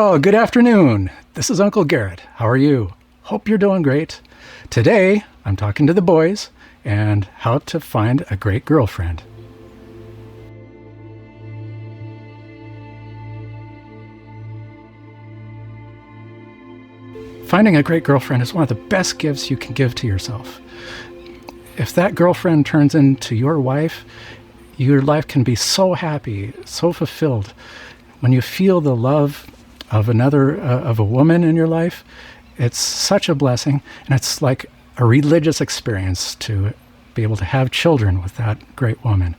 Well, good afternoon. This is Uncle Garrett. How are you? Hope you're doing great. Today, I'm talking to the boys and how to find a great girlfriend. Finding a great girlfriend is one of the best gifts you can give to yourself. If that girlfriend turns into your wife, your life can be so happy, so fulfilled. When you feel the love of of a woman in your life, it's such a blessing, and it's like a religious experience to be able to have children with that great woman.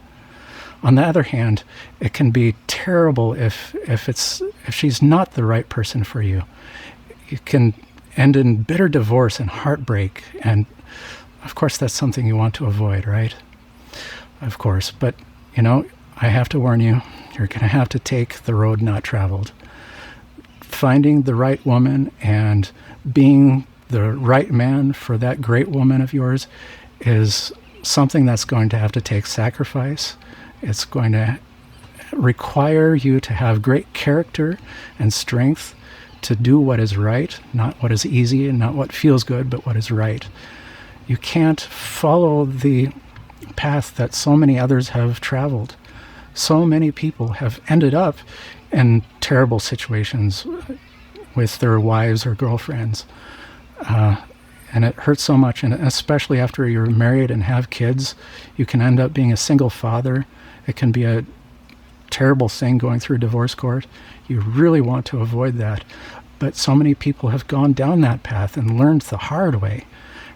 On the other hand, it can be terrible if she's not the right person for you. It can end in bitter divorce and heartbreak, and of course that's something you want to avoid, right? Of course, but I have to warn you, you're going to have to take the road not traveled. Finding the right woman and being the right man for that great woman of yours is something that's going to have to take sacrifice. It's going to require you to have great character and strength to do what is right, not what is easy and not what feels good, but what is right. You can't follow the path that so many others have traveled. So many people have ended up in terrible situations with their wives or girlfriends. And it hurts so much, and especially after you're married and have kids, you can end up being a single father. It can be a terrible thing going through divorce court. You really want to avoid that. But so many people have gone down that path and learned the hard way.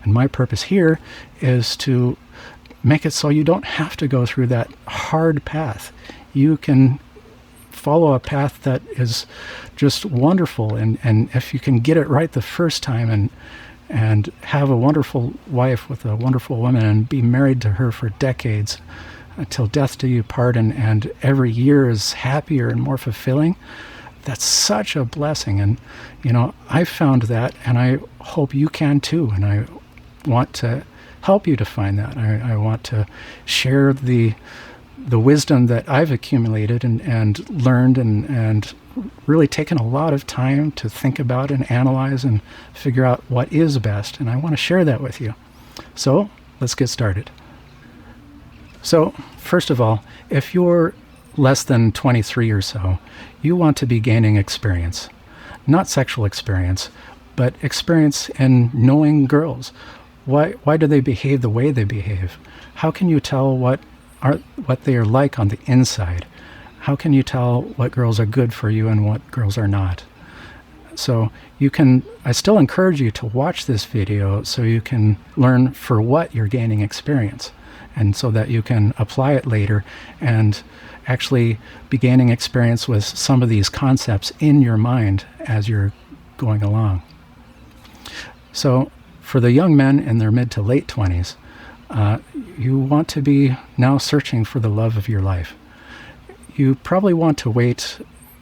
And my purpose here is to make it so you don't have to go through that hard path. You can follow a path that is just wonderful, and if you can get it right the first time and have a wonderful wife with a wonderful woman and be married to her for decades until death do you part, and every year is happier and more fulfilling, that's such a blessing. And I found that, and I hope you can too, and I want to help you to find that. I want to share the wisdom that I've accumulated and learned and really taken a lot of time to think about and analyze and figure out what is best. And I want to share that with you. So let's get started. So first of all, if you're less than 23 or so, you want to be gaining experience. Not sexual experience, but experience in knowing girls. Why do they behave the way they behave? How can you tell what they are like on the inside? How can you tell what girls are good for you and what girls are not? So I still encourage you to watch this video so you can learn for what you're gaining experience, and so that you can apply it later and actually be gaining experience with some of these concepts in your mind as you're going along. So for the young men in their mid to late 20s, you want to be now searching for the love of your life. You probably want to wait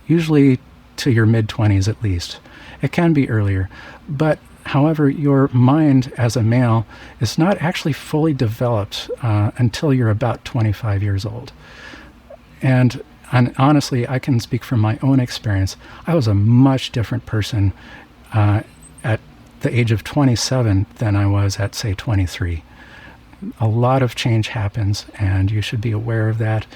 usually to your mid-20s at least. It can be earlier, but however, your mind as a male is not actually fully developed until you're about 25 years old. And honestly, I can speak from my own experience. I was a much different person at the age of 27 than I was at, say, 23. A lot of change happens, and you should be aware of that.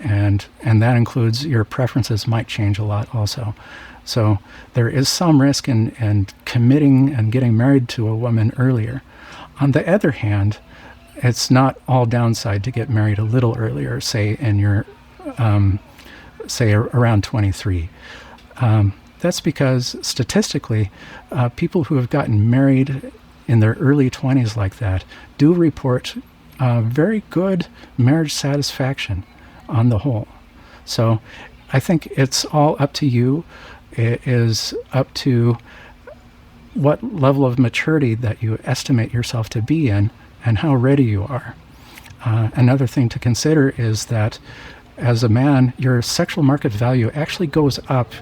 And that includes your preferences might change a lot also. So there is some risk in committing and getting married to a woman earlier. On the other hand, it's not all downside to get married a little earlier, say in your, say around 23. That's because statistically, people who have gotten married in their early 20s like that do report very good marriage satisfaction on the whole. So I think it's all up to you. It is up to what level of maturity that you estimate yourself to be in and how ready you are. Another thing to consider is that as a man, your sexual market value actually goes up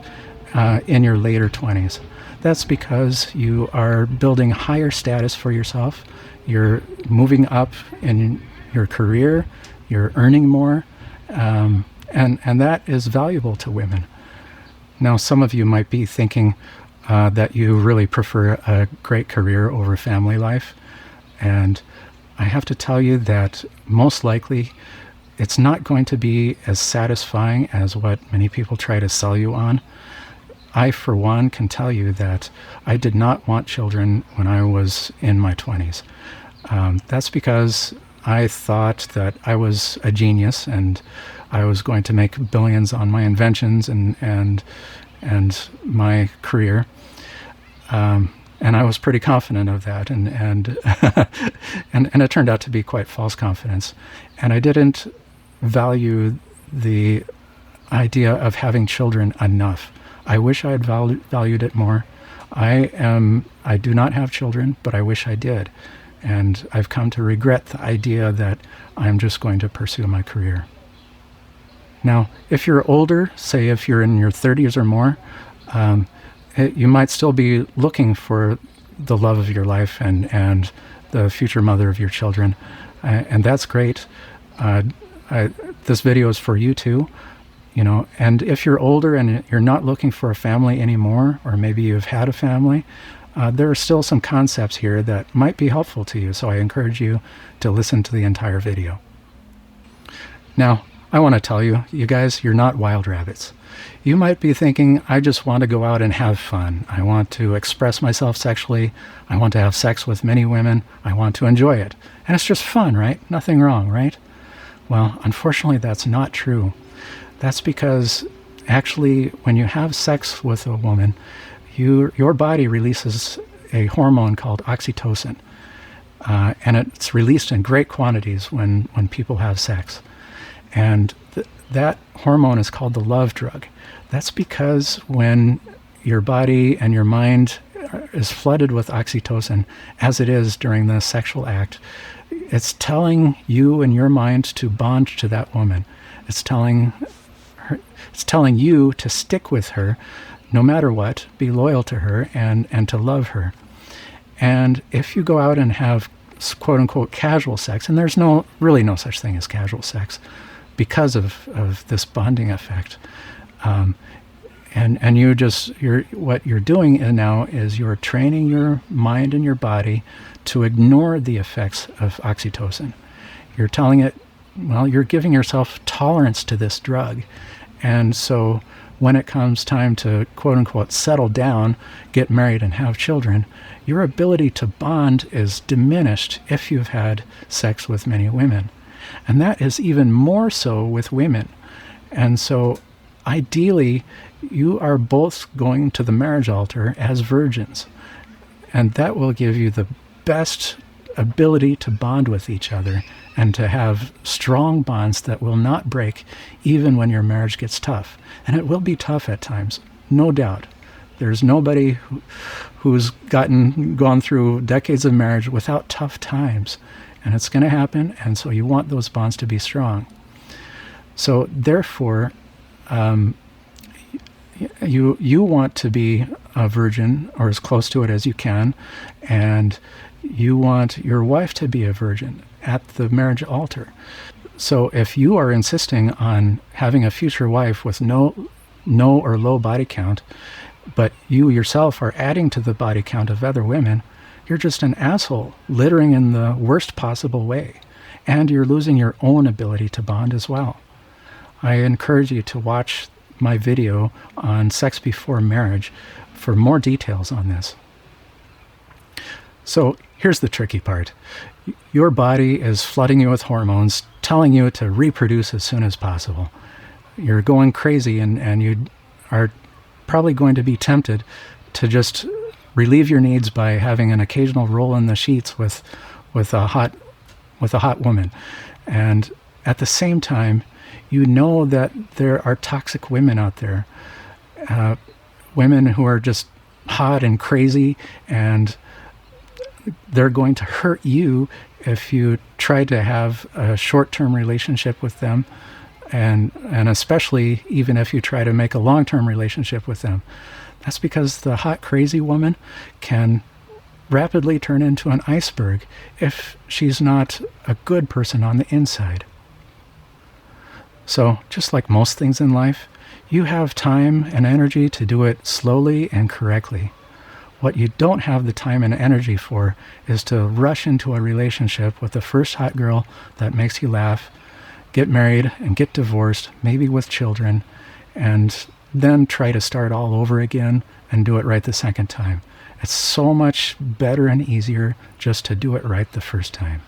in your later 20s. That's because you are building higher status for yourself. You're moving up in your career. You're earning more. And that is valuable to women. Now, some of you might be thinking that you really prefer a great career over family life. And I have to tell you that most likely it's not going to be as satisfying as what many people try to sell you on. I, for one, can tell you that I did not want children when I was in my 20s. That's because I thought that I was a genius and I was going to make billions on my inventions and my career. And I was pretty confident of that, and and it turned out to be quite false confidence. And I didn't value the idea of having children enough. I wish I had valued it more. I do not have children, but I wish I did. And I've come to regret the idea that I'm just going to pursue my career. Now, if you're older, say if you're in your 30s or more, you might still be looking for the love of your life and the future mother of your children. And that's great. This video is for you too. And if you're older and you're not looking for a family anymore, or maybe you've had a family, there are still some concepts here that might be helpful to you. So I encourage you to listen to the entire video. Now, I want to tell you, you guys, you're not wild rabbits. You might be thinking, I just want to go out and have fun. I want to express myself sexually. I want to have sex with many women. I want to enjoy it. And it's just fun, right? Nothing wrong, right? Well, unfortunately, that's not true. That's because actually, when you have sex with a woman, your body releases a hormone called oxytocin. And it's released in great quantities when people have sex. And that hormone is called the love drug. That's because when your body and your mind is flooded with oxytocin, as it is during the sexual act, it's telling you and your mind to bond to that woman. It's telling you to stick with her no matter what, be loyal to her, and to love her. And if you go out and have quote-unquote casual sex, and there's really no such thing as casual sex because of this bonding effect, and what you're doing now is you're training your mind and your body to ignore the effects of oxytocin. You're telling it, well, you're giving yourself tolerance to this drug. And so when it comes time to quote-unquote settle down, get married and have children, your ability to bond is diminished if you've had sex with many women. And that is even more so with women. And so ideally, you are both going to the marriage altar as virgins. And that will give you the best ability to bond with each other and to have strong bonds that will not break even when your marriage gets tough. And it will be tough at times, no doubt. There's nobody who's gone through decades of marriage without tough times. And it's going to happen, and so you want those bonds to be strong. So therefore, you want to be a virgin, or as close to it as you can, and you want your wife to be a virgin at the marriage altar. So if you are insisting on having a future wife with no or low body count, but you yourself are adding to the body count of other women, you're just an asshole, littering in the worst possible way. And you're losing your own ability to bond as well. I encourage you to watch my video on sex before marriage for more details on this. So here's the tricky part. Your body is flooding you with hormones, telling you to reproduce as soon as possible. You're going crazy, and you are probably going to be tempted to just relieve your needs by having an occasional roll in the sheets with a hot woman. And at the same time, you know that there are toxic women out there, women who are just hot and crazy, and they're going to hurt you if you try to have a short-term relationship with them, and especially even if you try to make a long-term relationship with them. That's because the hot, crazy woman can rapidly turn into an iceberg if she's not a good person on the inside. So, just like most things in life, You have time and energy to do it slowly and correctly. What you don't have the time and energy for is to rush into a relationship with the first hot girl that makes you laugh, get married and get divorced, maybe with children, and then try to start all over again and do it right the second time. It's so much better and easier just to do it right the first time.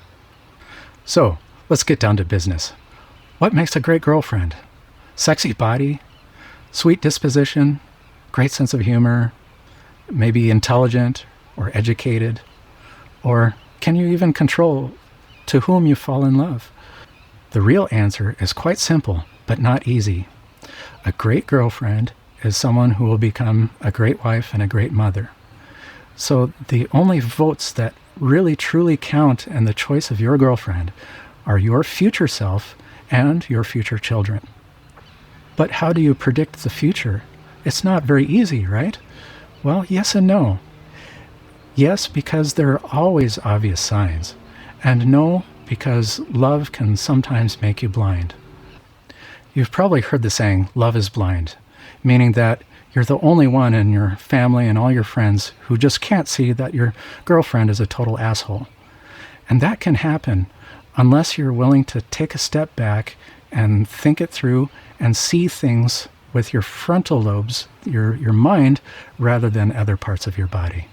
So, let's get down to business. What makes a great girlfriend? Sexy body, sweet disposition, great sense of humor, maybe intelligent or educated, or can you even control to whom you fall in love? The real answer is quite simple, but not easy. A great girlfriend is someone who will become a great wife and a great mother. So the only votes that really truly count in the choice of your girlfriend are your future self and your future children. But how do you predict the future? It's not very easy, right? Well, yes and no. Yes, because there are always obvious signs. And no, because love can sometimes make you blind. You've probably heard the saying, love is blind, meaning that you're the only one in your family and all your friends who just can't see that your girlfriend is a total asshole. And that can happen unless you're willing to take a step back and think it through and see things with your frontal lobes, your mind, rather than other parts of your body.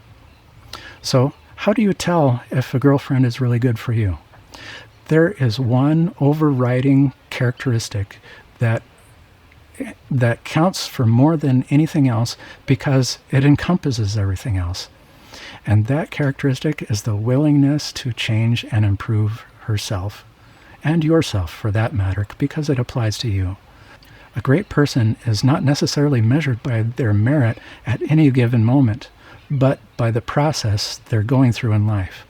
So, how do you tell if a girlfriend is really good for you? There is one overriding characteristic that counts for more than anything else because it encompasses everything else. And that characteristic is the willingness to change and improve herself, and yourself for that matter, because it applies to you. A great person is not necessarily measured by their merit at any given moment, but by the process they're going through in life.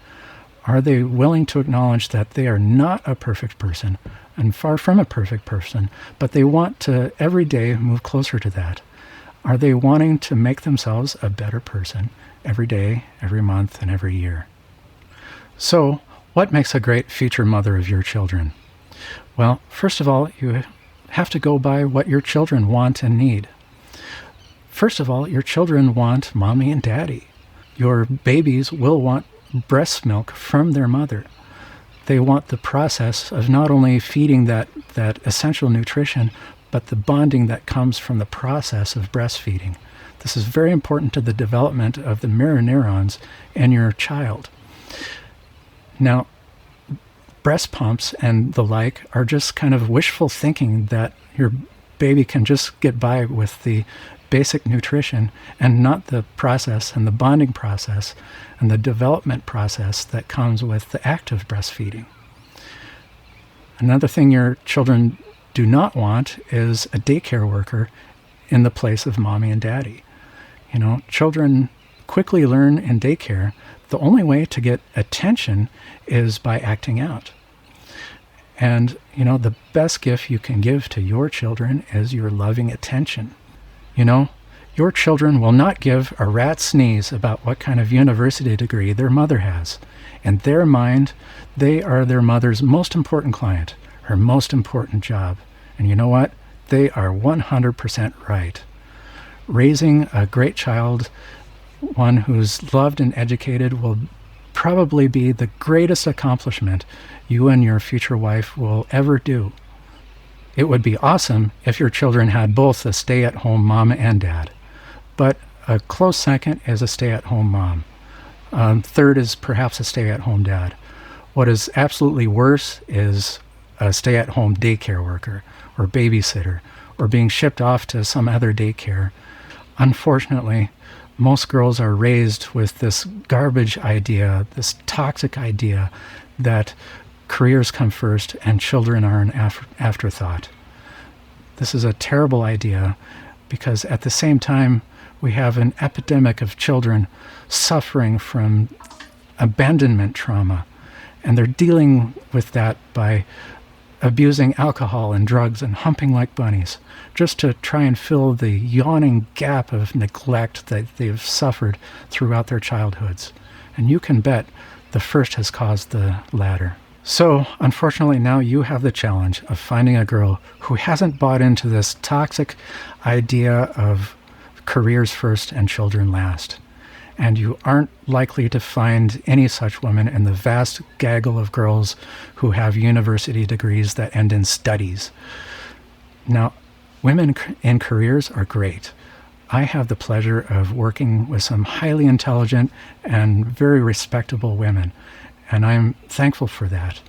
Are they willing to acknowledge that they are not a perfect person, and far from a perfect person, but they want to every day move closer to that? Are they wanting to make themselves a better person every day, every month, and every year? So, what makes a great future mother of your children? Well, first of all, you have to go by what your children want and need. First of all, your children want mommy and daddy. Your babies will want breast milk from their mother. They want the process of not only feeding that essential nutrition, but the bonding that comes from the process of breastfeeding. This is very important to the development of the mirror neurons in your child. Now, breast pumps and the like are just kind of wishful thinking that your baby can just get by with the basic nutrition and not the process and the bonding process and the development process that comes with the act of breastfeeding. Another thing your children do not want is a daycare worker in the place of mommy and daddy. You know, children quickly learn in daycare the only way to get attention is by acting out. And, you know, the best gift you can give to your children is your loving attention. You know, your children will not give a rat's sneeze about what kind of university degree their mother has. In their mind, they are their mother's most important client, her most important job. And you know what? They are 100% right. Raising a great child, one who's loved and educated, will probably be the greatest accomplishment you and your future wife will ever do. It would be awesome if your children had both a stay-at-home mom and dad, but a close second is a stay-at-home mom. Third is perhaps a stay-at-home dad. What is absolutely worse is a stay-at-home daycare worker or babysitter or being shipped off to some other daycare. Unfortunately, most girls are raised with this garbage idea, this toxic idea that careers come first and children are an afterthought. This is a terrible idea because at the same time, we have an epidemic of children suffering from abandonment trauma, and they're dealing with that by abusing alcohol and drugs and humping like bunnies just to try and fill the yawning gap of neglect that they've suffered throughout their childhoods. And you can bet the first has caused the latter. So, unfortunately, now you have the challenge of finding a girl who hasn't bought into this toxic idea of careers first and children last. And you aren't likely to find any such woman in the vast gaggle of girls who have university degrees that end in studies. Now, women in careers are great. I have the pleasure of working with some highly intelligent and very respectable women, and I'm thankful for that.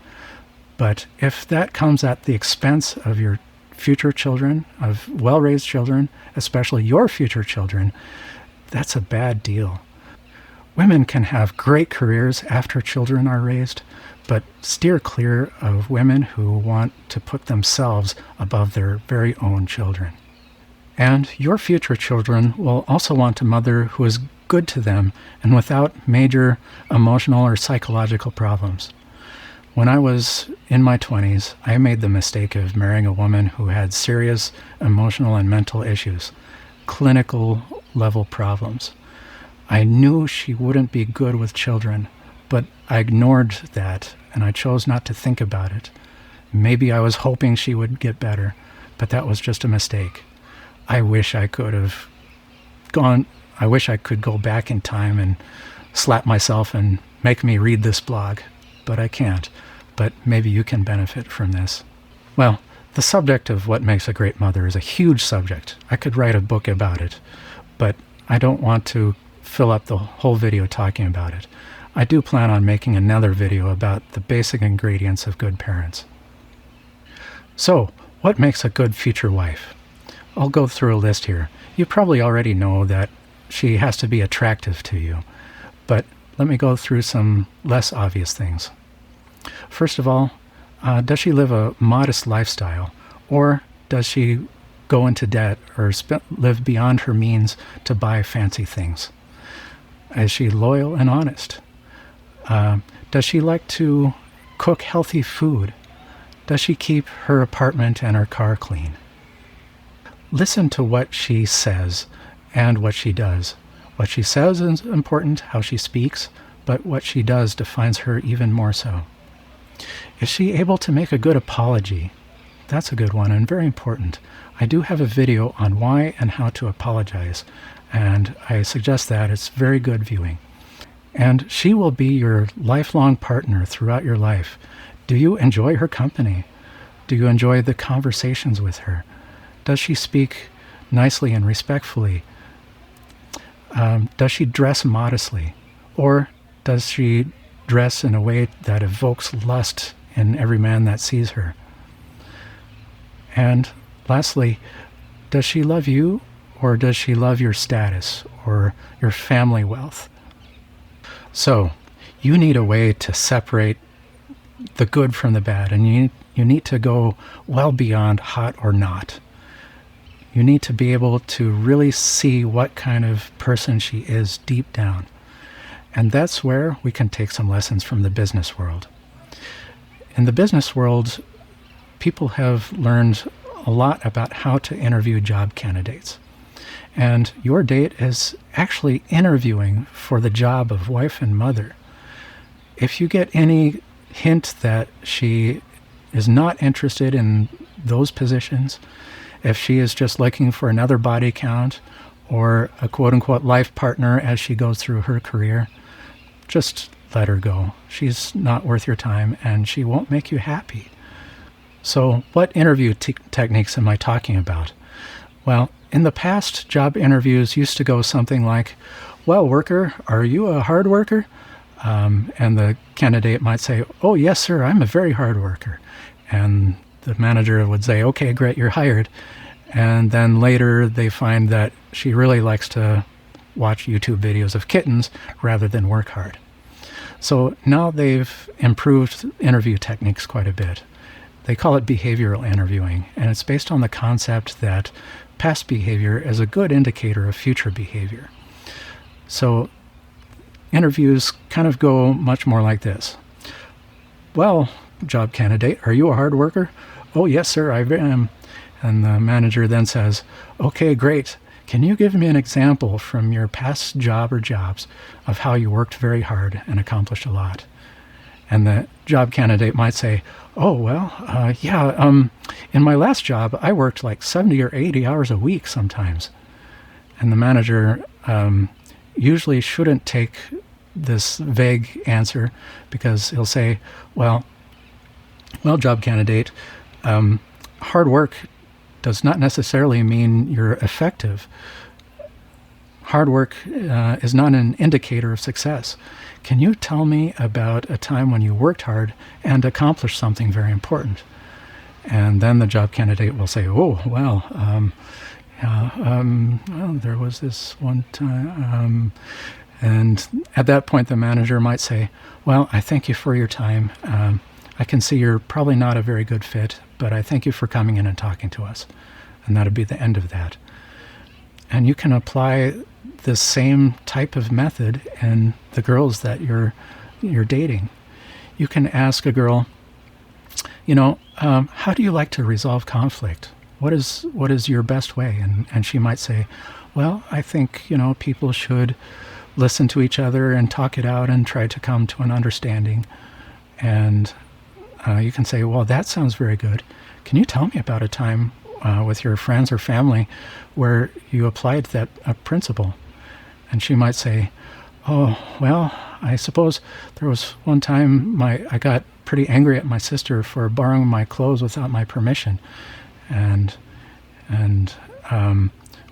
But if that comes at the expense of your future children, of well-raised children, especially your future children, that's a bad deal. Women can have great careers after children are raised, but steer clear of women who want to put themselves above their very own children. And your future children will also want a mother who is good to them and without major emotional or psychological problems. When I was in my 20s, I made the mistake of marrying a woman who had serious emotional and mental issues, clinical level problems. I knew she wouldn't be good with children, but I ignored that and I chose not to think about it. Maybe I was hoping she would get better, but that was just a mistake. I wish I could go back in time and slap myself and make me read this blog, but I can't. But maybe you can benefit from this. Well, the subject of what makes a great mother is a huge subject. I could write a book about it, but I don't want to fill up the whole video talking about it. I do plan on making another video about the basic ingredients of good parents. So, what makes a good future wife? I'll go through a list here. You probably already know that she has to be attractive to you, but let me go through some less obvious things. First of all, does she live a modest lifestyle, or does she go into debt or live beyond her means to buy fancy things? Is she loyal and honest? Does she like to cook healthy food? Does she keep her apartment and her car clean? Listen to what she says and what she does. What she says is important, how she speaks, but what she does defines her even more so. Is she able to make a good apology? That's a good one and very important. I do have a video on why and how to apologize, and I suggest that. It's very good viewing. And she will be your lifelong partner throughout your life. Do you enjoy her company? Do you enjoy the conversations with her? Does she speak nicely and respectfully? Does she dress modestly? Or does she dress in a way that evokes lust in every man that sees her? And lastly, does she love you, or does she love your status or your family wealth? So, you need a way to separate the good from the bad, and you need to go well beyond hot or not. You need to be able to really see what kind of person she is deep down. And that's where we can take some lessons from the business world. In the business world, people have learned a lot about how to interview job candidates. And your date is actually interviewing for the job of wife and mother. If you get any hint that she is not interested in those positions, if she is just looking for another body count or a quote-unquote life partner as she goes through her career, just let her go. She's not worth your time, and she won't make you happy. So what interview techniques am I talking about? Well, in the past, job interviews used to go something like, "Well, worker, are you a hard worker?" And the candidate might say, "Oh, yes, sir, I'm a very hard worker." And the manager would say, "Okay, great, you're hired." And then later they find that she really likes to watch YouTube videos of kittens rather than work hard. So now they've improved interview techniques quite a bit. They call it behavioral interviewing, and it's based on the concept that past behavior is a good indicator of future behavior. So interviews kind of go much more like this. "Well, job candidate, are you a hard worker?" "Oh, yes, sir, I am." And the manager then says, "Okay, great. Can you give me an example from your past job or jobs of how you worked very hard and accomplished a lot?" And the job candidate might say, oh, well, in my last job, I worked like 70 or 80 hours a week sometimes. And the manager usually shouldn't take this vague answer, because he'll say, well, job candidate, hard work does not necessarily mean you're effective. Hard work is not an indicator of success. Can you tell me about a time when you worked hard and accomplished something very important? And then the job candidate will say, oh, well, there was this one time. And at that point, the manager might say, well, I thank you for your time. I can see you're probably not a very good fit, but I thank you for coming in and talking to us. And that'll be the end of that. And you can apply the same type of method in the girls that you're dating. You can ask a girl, how do you like to resolve conflict? What is your best way? And she might say, well, I think, people should listen to each other and talk it out and try to come to an understanding. And you can say, well, that sounds very good. Can you tell me about a time with your friends or family where you applied that principle? And she might say, oh, well, I suppose there was one time I got pretty angry at my sister for borrowing my clothes without my permission. And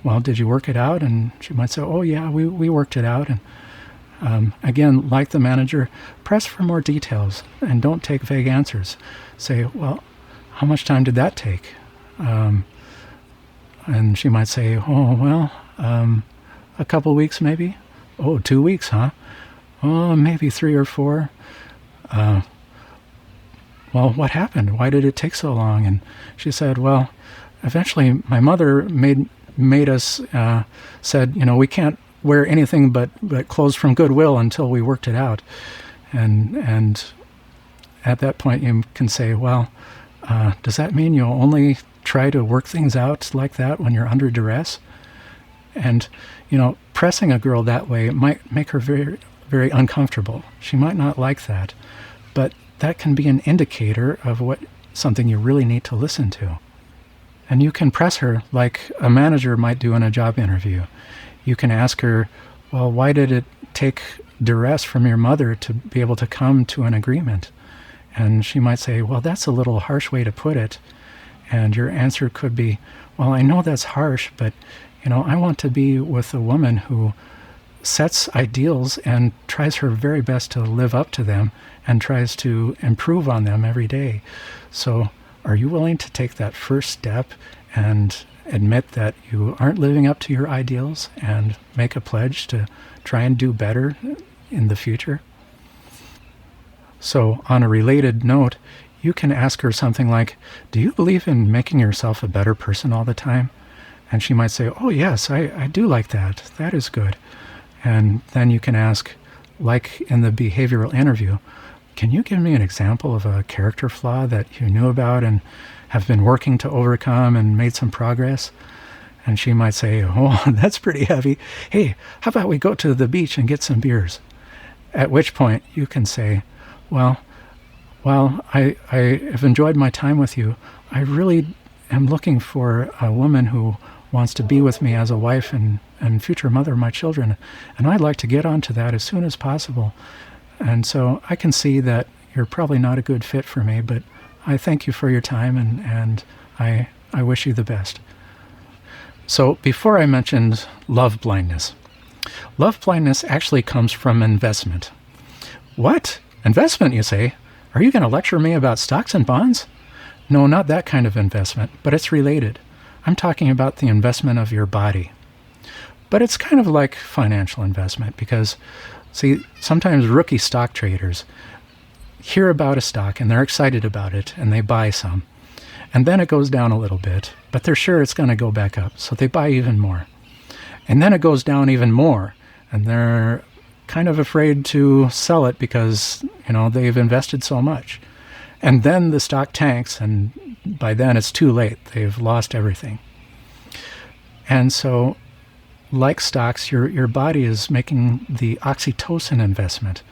well, did you work it out? And she might say, oh, yeah, we worked it out. And again, like the manager, press for more details and don't take vague answers. Say, well, how much time did that take? And she might say, oh, well, a couple weeks maybe. Oh, 2 weeks, huh? Oh, maybe 3 or 4. Well, what happened? Why did it take so long? And she said, well, eventually my mother made us, said, we can't wear anything but clothes from Goodwill until we worked it out. And at that point you can say, well, does that mean you'll only try to work things out like that when you're under duress? And, pressing a girl that way might make her very, very uncomfortable. She might not like that, but that can be an indicator of something you really need to listen to. And you can press her like a manager might do in a job interview. You can ask her, well, why did it take duress from your mother to be able to come to an agreement? And she might say, well, that's a little harsh way to put it. And your answer could be, well, I know that's harsh, but I want to be with a woman who sets ideals and tries her very best to live up to them and tries to improve on them every day. So are you willing to take that first step and admit that you aren't living up to your ideals and make a pledge to try and do better in the future? So on a related note, you can ask her something like, do you believe in making yourself a better person all the time? And she might say, oh, yes, I do like that. That is good. And then you can ask, like in the behavioral interview, can you give me an example of a character flaw that you knew about and have been working to overcome and made some progress? And she might say, oh, that's pretty heavy. Hey, how about we go to the beach and get some beers? At which point you can say, well, while I have enjoyed my time with you, I really am looking for a woman who wants to be with me as a wife and future mother of my children. And I'd like to get onto that as soon as possible. And so I can see that you're probably not a good fit for me, but I thank you for your time and I wish you the best. So before I mentioned love blindness actually comes from investment. What? Investment, you say? Are you going to lecture me about stocks and bonds? No, not that kind of investment, but it's related. I'm talking about the investment of your body. But it's kind of like financial investment because, see, sometimes rookie stock traders hear about a stock and they're excited about it and they buy some. And then it goes down a little bit, but they're sure it's going to go back up, so they buy even more. And then it goes down even more, and they're kind of afraid to sell it because, they've invested so much. And then the stock tanks, and by then it's too late. They've lost everything. And so, like stocks, your body is making the oxytocin investment.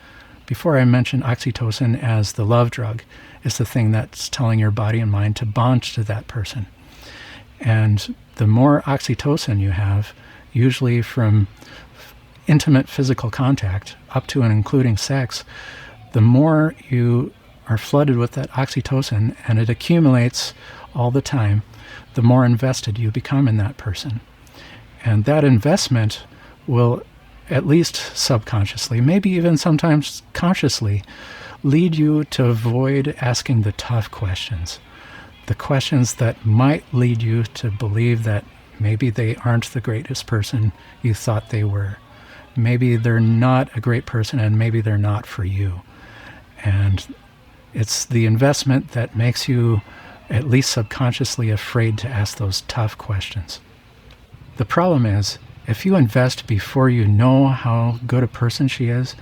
Before, I mentioned oxytocin as the love drug. It's the thing that's telling your body and mind to bond to that person. And the more oxytocin you have, usually from intimate physical contact up to and including sex, the more you are flooded with that oxytocin, and it accumulates all the time, the more invested you become in that person. And that investment will, at least subconsciously, maybe even sometimes consciously, lead you to avoid asking the tough questions. The questions that might lead you to believe that maybe they aren't the greatest person you thought they were. Maybe they're not a great person, and maybe they're not for you. And it's the investment that makes you, at least subconsciously, afraid to ask those tough questions. The problem is, if you invest before you know how good a person she is,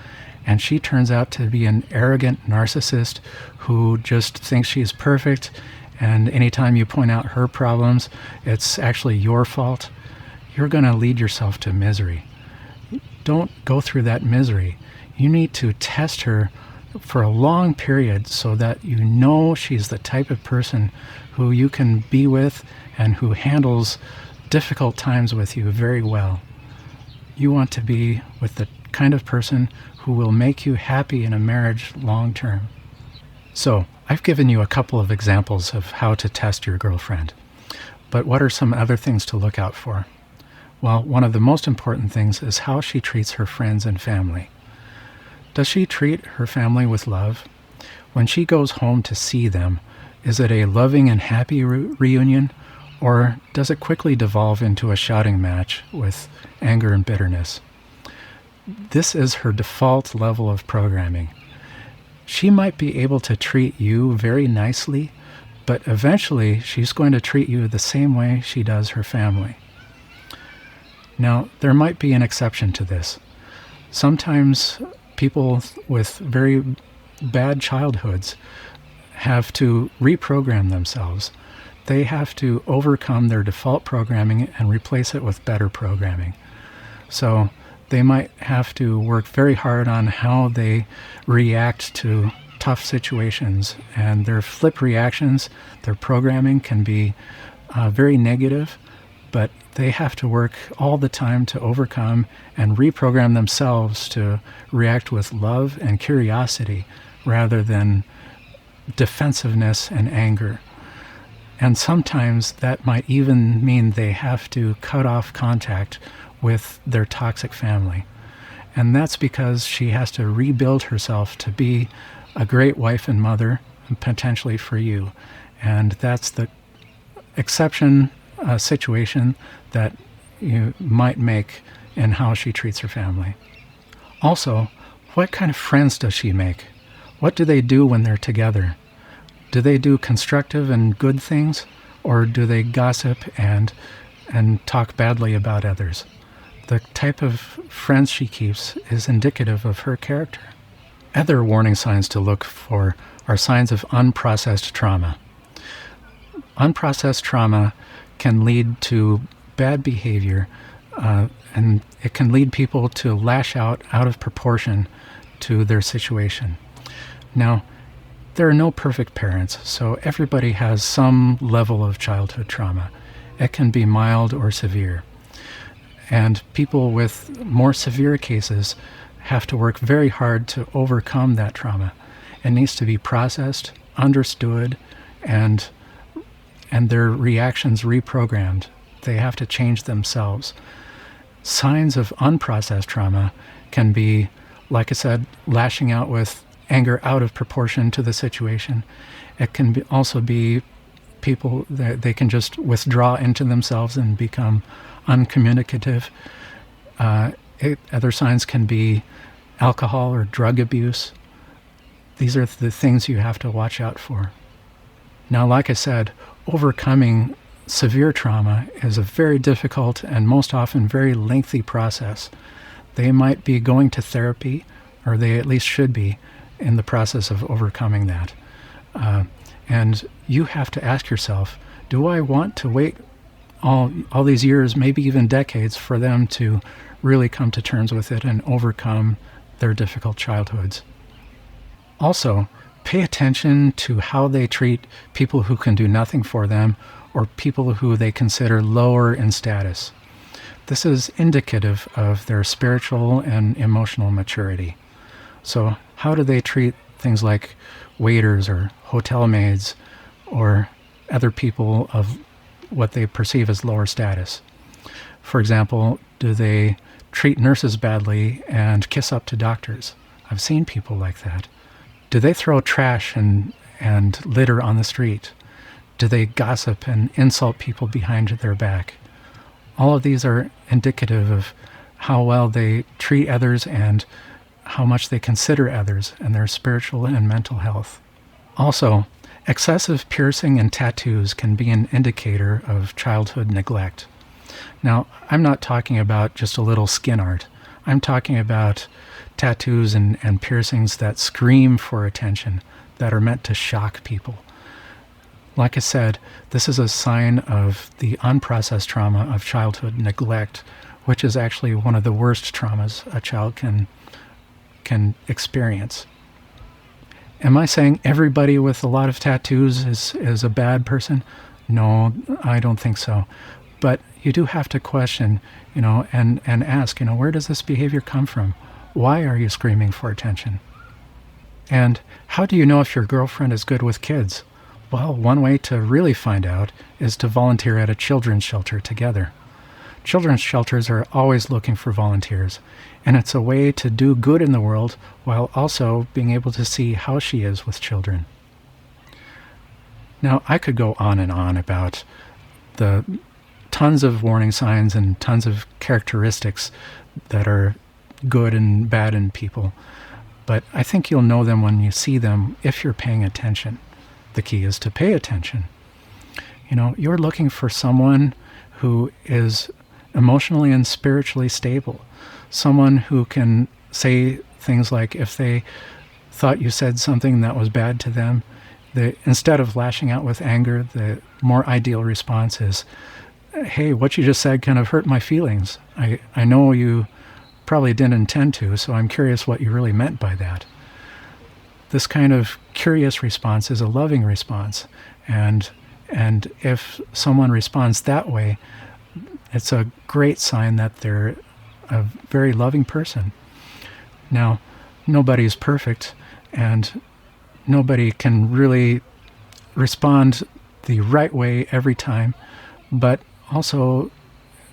and she turns out to be an arrogant narcissist who just thinks she's perfect, and anytime you point out her problems, it's actually your fault, you're going to lead yourself to misery. Don't go through that misery. You need to test her for a long period so that you know she's the type of person who you can be with and who handles difficult times with you very well. You want to be with the kind of person who will make you happy in a marriage long term. So, I've given you a couple of examples of how to test your girlfriend. But what are some other things to look out for? Well, one of the most important things is how she treats her friends and family. Does she treat her family with love? When she goes home to see them, is it a loving and happy reunion, or does it quickly devolve into a shouting match with anger and bitterness? This is her default level of programming. She might be able to treat you very nicely, but eventually she's going to treat you the same way she does her family. Now, there might be an exception to this. Sometimes people with very bad childhoods have to reprogram themselves. They have to overcome their default programming and replace it with better programming. So they might have to work very hard on how they react to tough situations, and their flip reactions, their programming can be very negative, but they have to work all the time to overcome and reprogram themselves to react with love and curiosity rather than defensiveness and anger. And sometimes that might even mean they have to cut off contact with their toxic family. And that's because she has to rebuild herself to be a great wife and mother, potentially for you. And that's the exception situation that you might make in how she treats her family. Also, what kind of friends does she make? What do they do when they're together? Do they do constructive and good things, or do they gossip and talk badly about others? The type of friends she keeps is indicative of her character. Other warning signs to look for are signs of unprocessed trauma. Unprocessed trauma can lead to bad behavior, and it can lead people to lash out of proportion to their situation. Now, there are no perfect parents, so everybody has some level of childhood trauma. It can be mild or severe. And people with more severe cases have to work very hard to overcome that trauma. It needs to be processed, understood, and their reactions reprogrammed. They have to change themselves. Signs of unprocessed trauma can be, like I said, lashing out with anger out of proportion to the situation. It can also be people that they can just withdraw into themselves and become uncommunicative. Other signs can be alcohol or drug abuse. These are the things you have to watch out for. Now, like I said, overcoming severe trauma is a very difficult and most often very lengthy process. They might be going to therapy, or they at least should be, in the process of overcoming that. And you have to ask yourself, do I want to wait all these years, maybe even decades, for them to really come to terms with it and overcome their difficult childhoods? Also, pay attention to how they treat people who can do nothing for them or people who they consider lower in status. This is indicative of their spiritual and emotional maturity. So, how do they treat things like waiters or hotel maids or other people of what they perceive as lower status? For example, do they treat nurses badly and kiss up to doctors? I've seen people like that. Do they throw trash and litter on the street? Do they gossip and insult people behind their back? All of these are indicative of how well they treat others and how much they consider others and their spiritual and mental health. Also, excessive piercing and tattoos can be an indicator of childhood neglect. Now, I'm not talking about just a little skin art. I'm talking about tattoos and piercings that scream for attention, that are meant to shock people. Like I said, this is a sign of the unprocessed trauma of childhood neglect, which is actually one of the worst traumas a child can experience. Am I saying everybody with a lot of tattoos is a bad person? No, I don't think so. But you do have to question, and ask, where does this behavior come from? Why are you screaming for attention? And how do you know if your girlfriend is good with kids? Well, one way to really find out is to volunteer at a children's shelter together. Children's shelters are always looking for volunteers, and it's a way to do good in the world while also being able to see how she is with children. Now, I could go on and on about the tons of warning signs and tons of characteristics that are good and bad in people, but I think you'll know them when you see them if you're paying attention. The key is to pay attention. You're looking for someone who is emotionally and spiritually stable, someone who can say things like, if they thought you said something that was bad to them, instead of lashing out with anger, the more ideal response is, hey, what you just said kind of hurt my feelings. I know you probably didn't intend to, so I'm curious what you really meant by that. This kind of curious response is a loving response, and if someone responds that way, it's a great sign that they're a very loving person. Now, nobody's perfect, and nobody can really respond the right way every time, but also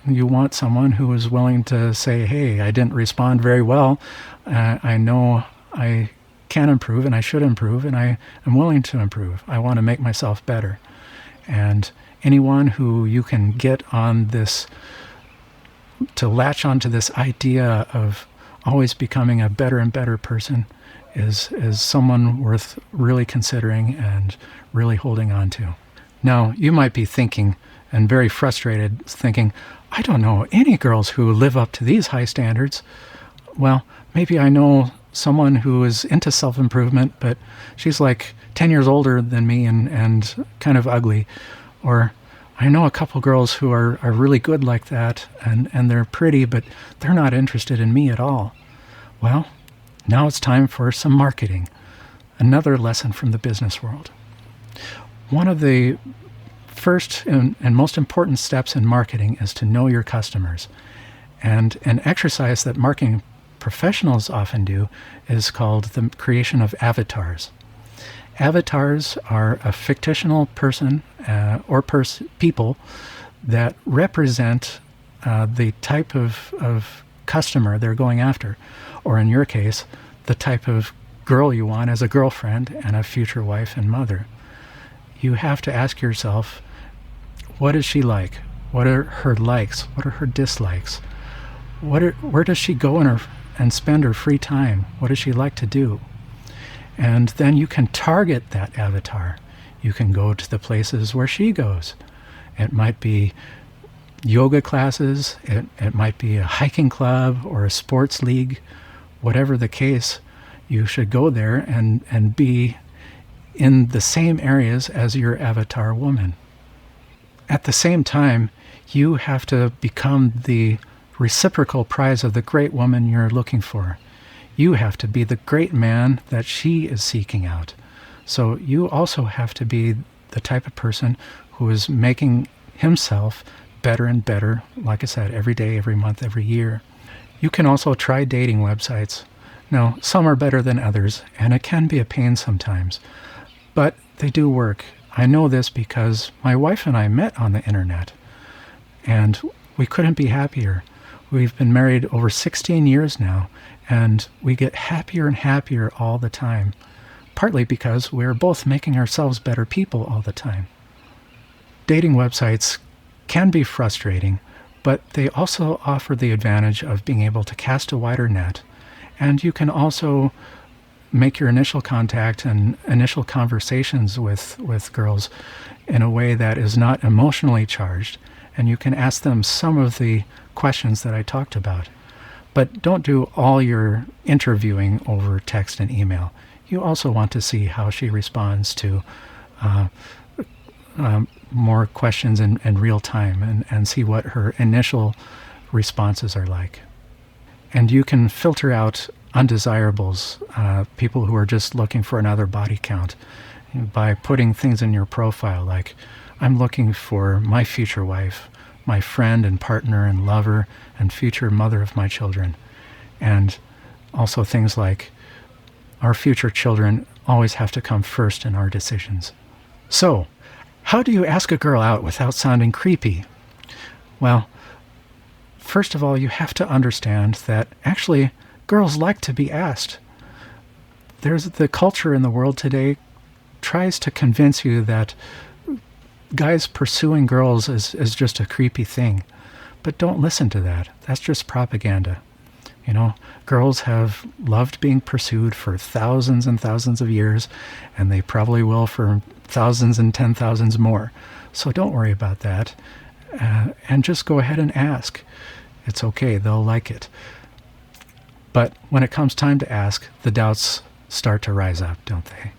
you want someone who is willing to say, hey, I didn't respond very well. I know I can improve and I should improve, and I am willing to improve. I want to make myself better. And anyone who you can get on this, to latch onto this idea of always becoming a better and better person is someone worth really considering and really holding on to. Now, you might be thinking, and very frustrated, thinking, I don't know any girls who live up to these high standards. Well, maybe I know someone who is into self-improvement, but she's like 10 years older than me and kind of ugly. Or I know a couple girls who are really good like that, and they're pretty, but they're not interested in me at all. Well, now it's time for some marketing. Another lesson from the business world. One of the first and most important steps in marketing is to know your customers. And an exercise that marketing professionals often do is called the creation of avatars. Avatars are a fictional person or people that represent the type of customer they're going after, or in your case, the type of girl you want as a girlfriend and a future wife and mother. You have to ask yourself, what is she like? What are her likes? What are her dislikes? Where does she go and spend her free time? What does she like to do? And then you can target that avatar. You can go to the places where she goes. It might be yoga classes, it might be a hiking club or a sports league. Whatever the case, you should go there and be in the same areas as your avatar woman. At the same time, you have to become the reciprocal prize of the great woman you're looking for. You have to be the great man that she is seeking out. So you also have to be the type of person who is making himself better and better, like I said, every day, every month, every year. You can also try dating websites. Now, some are better than others, and it can be a pain sometimes, but they do work. I know this because my wife and I met on the internet, and we couldn't be happier. We've been married over 16 years now, and we get happier and happier all the time, partly because we're both making ourselves better people all the time. Dating websites can be frustrating, but they also offer the advantage of being able to cast a wider net, and you can also make your initial contact and initial conversations with girls in a way that is not emotionally charged, and you can ask them some of the questions that I talked about. But don't do all your interviewing over text and email. You also want to see how she responds to more questions in real time, and see what her initial responses are like. And you can filter out undesirables, people who are just looking for another body count, by putting things in your profile like, I'm looking for my future wife, my friend and partner and lover and future mother of my children. And also things like, our future children always have to come first in our decisions. So, how do you ask a girl out without sounding creepy? Well, first of all, you have to understand that actually girls like to be asked. There's the culture in the world today tries to convince you that guys pursuing girls is just a creepy thing. But don't listen to that. That's just propaganda. You know, girls have loved being pursued for thousands and thousands of years, and they probably will for thousands and 10,000s more. So don't worry about that. And just go ahead and ask. It's okay, they'll like it. But when it comes time to ask, the doubts start to rise up, don't they?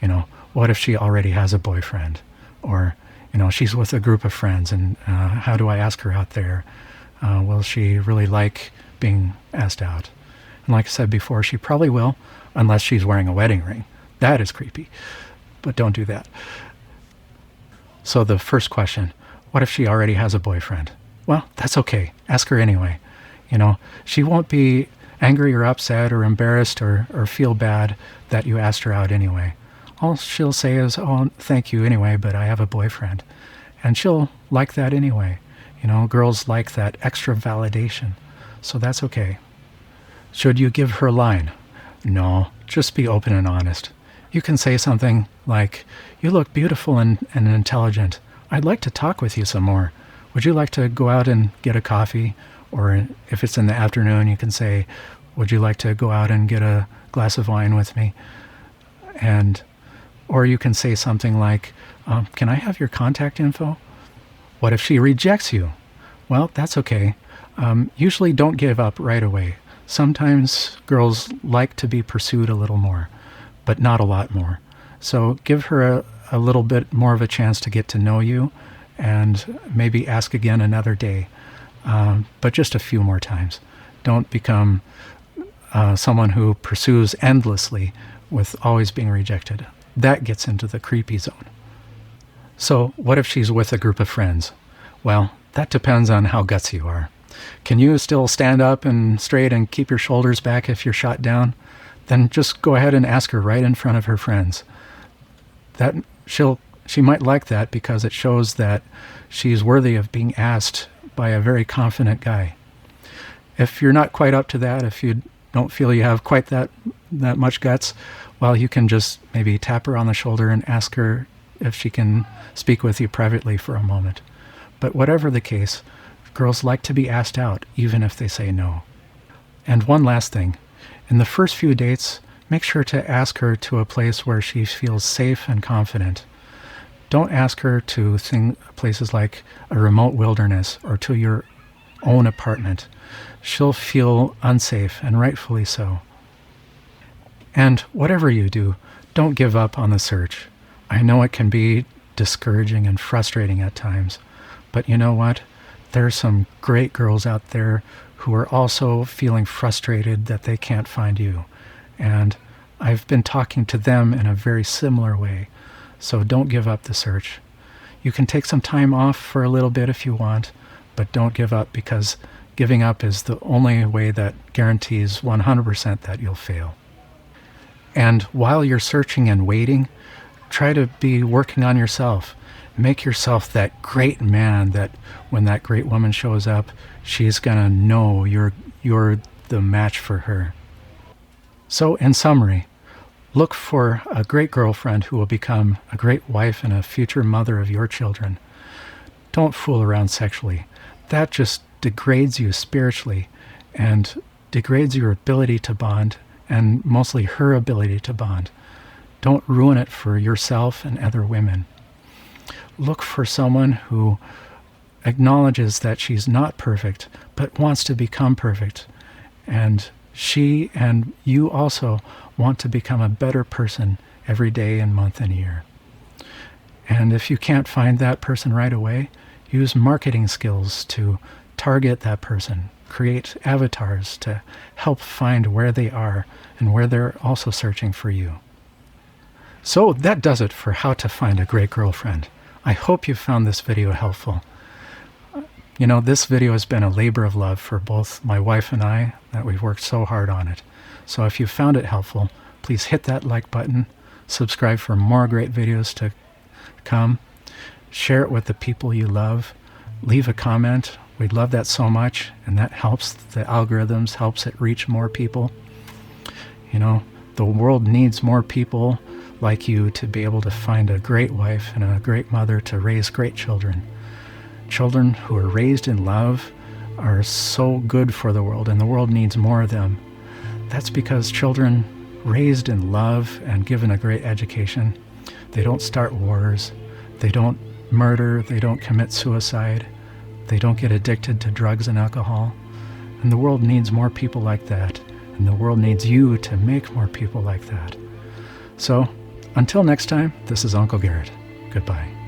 You know, what if she already has a boyfriend? Or, you know, she's with a group of friends, and how do I ask her out there? Will she really like being asked out? And like I said before, she probably will, unless she's wearing a wedding ring. That is creepy. But don't do that. So the first question, what if she already has a boyfriend? Well, that's okay. Ask her anyway. You know, she won't be angry or upset or embarrassed or feel bad that you asked her out anyway. All she'll say is, oh, thank you anyway, but I have a boyfriend. And she'll like that anyway. You know, girls like that extra validation. So that's okay. Should you give her a line? No, just be open and honest. You can say something like, you look beautiful and intelligent. I'd like to talk with you some more. Would you like to go out and get a coffee? Or if it's in the afternoon, you can say, would you like to go out and get a glass of wine with me? Or you can say something like, can I have your contact info? What if she rejects you? Well, that's okay. Usually don't give up right away. Sometimes girls like to be pursued a little more, but not a lot more. So give her a little bit more of a chance to get to know you, and maybe ask again another day, but just a few more times. Don't become someone who pursues endlessly with always being rejected. That gets into the creepy zone. So what if she's with a group of friends? Well, that depends on how gutsy you are. Can you still stand up and straight and keep your shoulders back if you're shot down? Then just go ahead and ask her right in front of her friends. She might like that because it shows that she's worthy of being asked by a very confident guy. If you're not quite up to that, if you don't feel you have quite that much guts, well, you can just maybe tap her on the shoulder and ask her if she can speak with you privately for a moment. But whatever the case, girls like to be asked out, even if they say no. And one last thing. In the first few dates, make sure to ask her to a place where she feels safe and confident. Don't ask her to places like a remote wilderness or to your own apartment. She'll feel unsafe, and rightfully so. And whatever you do, don't give up on the search. I know it can be discouraging and frustrating at times, but you know what? There's some great girls out there who are also feeling frustrated that they can't find you. And I've been talking to them in a very similar way. So don't give up the search. You can take some time off for a little bit if you want, but don't give up, because giving up is the only way that guarantees 100% that you'll fail. And while you're searching and waiting, try to be working on yourself. Make yourself that great man that when that great woman shows up, she's gonna know you're the match for her. So in summary, look for a great girlfriend who will become a great wife and a future mother of your children. Don't fool around sexually. That just degrades you spiritually and degrades your ability to bond, and mostly her ability to bond. Don't ruin it for yourself and other women. Look for someone who acknowledges that she's not perfect, but wants to become perfect. And she and you also want to become a better person every day and month and year. And if you can't find that person right away, use marketing skills to target that person. Create avatars to help find where they are and where they're also searching for you. So that does it for how to find a great girlfriend. I hope you found this video helpful. You know, this video has been a labor of love for both my wife and I, that we've worked so hard on it. So if you found it helpful, please hit that like button, subscribe for more great videos to come, share it with the people you love, leave a comment. We'd love that so much, and that helps the algorithms, helps it reach more people. You know, the world needs more people like you to be able to find a great wife and a great mother to raise great children. Children who are raised in love are so good for the world, and the world needs more of them. That's because children raised in love and given a great education, they don't start wars, they don't murder, they don't commit suicide, they don't get addicted to drugs and alcohol. And the world needs more people like that, and the world needs you to make more people like that. So, until next time, this is Uncle Garrett. Goodbye.